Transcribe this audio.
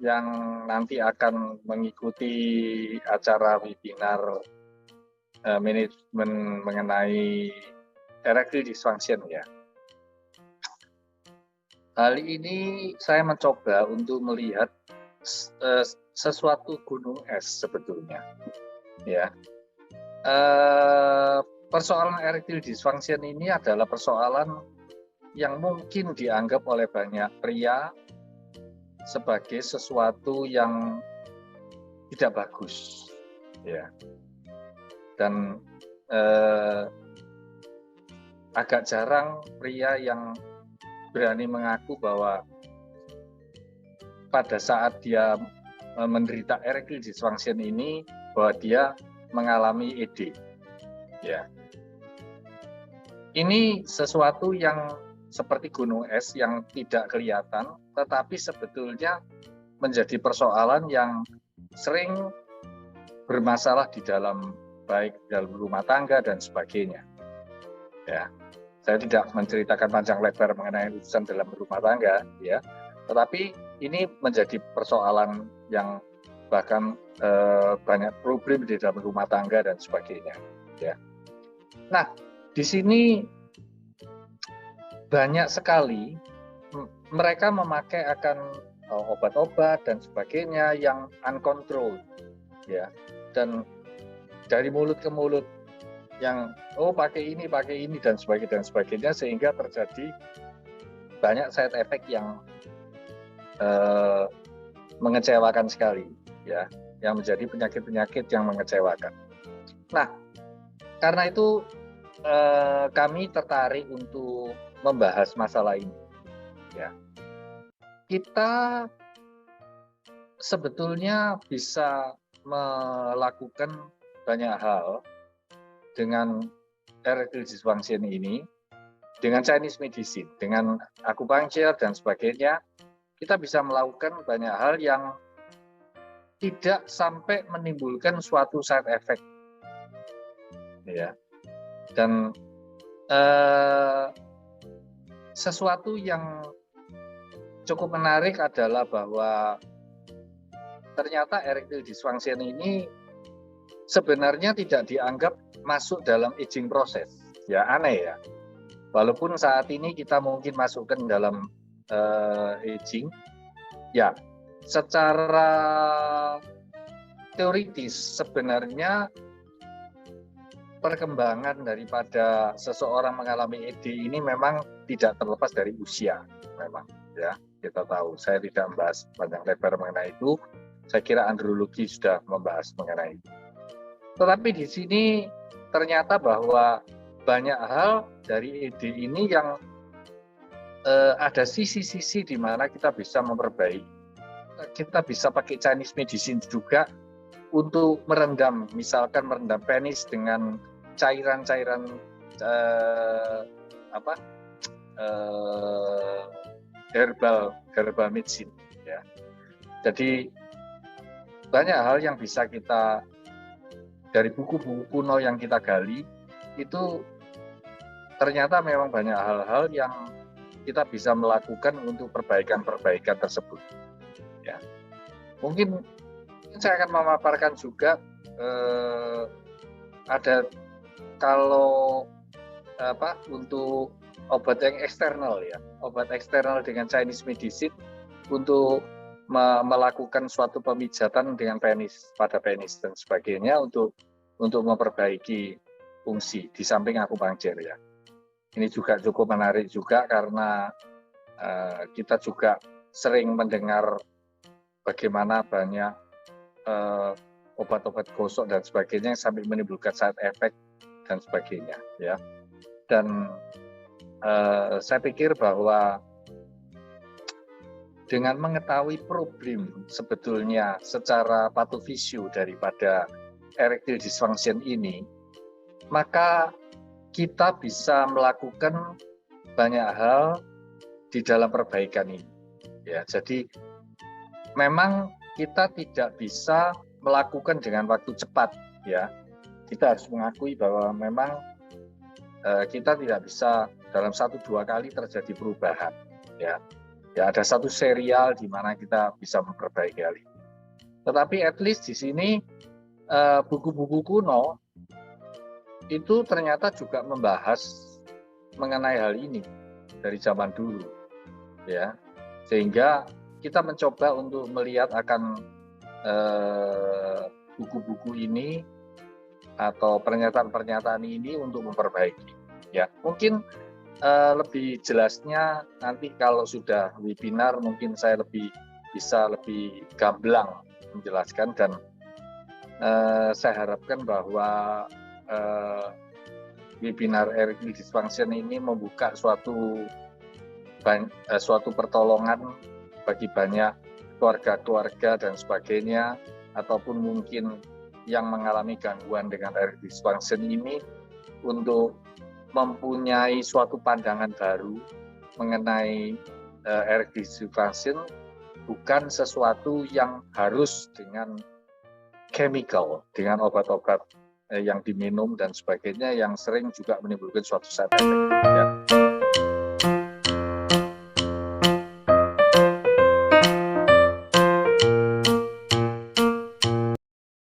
yang nanti akan mengikuti acara webinar manajemen mengenai erectile dysfunction ya. Kali ini saya mencoba untuk melihat sesuatu gunung es sebetulnya. Ya, persoalan erectile dysfunction ini adalah persoalan yang mungkin dianggap oleh banyak pria sebagai sesuatu yang tidak bagus, ya. Dan agak jarang pria yang berani mengaku bahwa pada saat dia menderita erectile dysfunction ini bahwa dia mengalami ED. Ya. Ini sesuatu yang seperti gunung es yang tidak kelihatan, tetapi sebetulnya menjadi persoalan yang sering bermasalah di dalam baik dalam rumah tangga dan sebagainya. Ya. Saya tidak menceritakan panjang lebar mengenai urusan dalam rumah tangga, ya. Tetapi ini menjadi persoalan yang bahkan banyak problem di dalam rumah tangga dan sebagainya, ya. Nah, di sini banyak sekali mereka memakai akan obat-obat dan sebagainya yang uncontrolled, ya. Dan dari mulut ke mulut yang pakai ini dan sebagainya sehingga terjadi banyak side effect yang mengecewakan sekali, ya, yang menjadi penyakit-penyakit yang mengecewakan. Nah, karena itu kami tertarik untuk membahas masalah ini, ya. Kita sebetulnya bisa melakukan banyak hal dengan erectile dysfunction ini, dengan Chinese medicine, dengan akupunktur dan sebagainya, kita bisa melakukan banyak hal yang tidak sampai menimbulkan suatu side effect, ya. Dan sesuatu yang cukup menarik adalah bahwa ternyata erectile dysfunction ini sebenarnya tidak dianggap masuk dalam aging proses. Ya, aneh ya. Walaupun saat ini kita mungkin masukkan dalam aging, ya, secara teoritis sebenarnya perkembangan daripada seseorang mengalami ED ini memang tidak terlepas dari usia, memang, ya. Kita tahu, saya tidak membahas panjang lebar mengenai itu. Saya kira andrologi sudah membahas mengenai itu. Tetapi di sini ternyata bahwa banyak hal dari ED ini yang ada sisi-sisi di mana kita bisa memperbaiki. Kita bisa pakai Chinese medicine juga untuk merendam, misalkan merendam penis dengan cairan-cairan herbal medicine, ya. Jadi banyak hal yang bisa kita dari buku-buku kuno yang kita gali itu ternyata memang banyak hal-hal yang kita bisa melakukan untuk perbaikan-perbaikan tersebut, ya. Mungkin saya akan memaparkan juga ada kalau untuk obat yang eksternal, ya, obat eksternal dengan Chinese medicine untuk melakukan suatu pemijatan dengan penis pada penis dan sebagainya untuk memperbaiki fungsi di samping akupunktur, ya. Ini juga cukup menarik juga karena kita juga sering mendengar bagaimana banyak obat-obat gosok dan sebagainya yang sampai menimbulkan side effect dan sebagainya, ya. Dan saya pikir bahwa dengan mengetahui problem sebetulnya secara patofisio daripada erectile dysfunction ini, maka kita bisa melakukan banyak hal di dalam perbaikan ini, ya. Jadi memang kita tidak bisa melakukan dengan waktu cepat, ya. Kita harus mengakui bahwa memang kita tidak bisa dalam 1-2 kali terjadi perubahan, ya. Ya, ada satu serial di mana kita bisa memperbaiki hal ini. Tetapi at least di sini buku-buku kuno itu ternyata juga membahas mengenai hal ini dari zaman dulu, ya. Sehingga kita mencoba untuk melihat akan buku-buku ini atau pernyataan-pernyataan ini untuk memperbaiki. Ya, mungkin lebih jelasnya nanti kalau sudah webinar mungkin saya bisa lebih gamblang menjelaskan, dan saya harapkan bahwa webinar erectile dysfunction ini membuka suatu pertolongan bagi banyak keluarga-keluarga dan sebagainya, ataupun mungkin yang mengalami gangguan dengan erectile dysfunction ini untuk mempunyai suatu pandangan baru mengenai erectile dysfunction, bukan sesuatu yang harus dengan chemical, dengan obat-obat yang diminum dan sebagainya yang sering juga menimbulkan suatu side effect. Ya.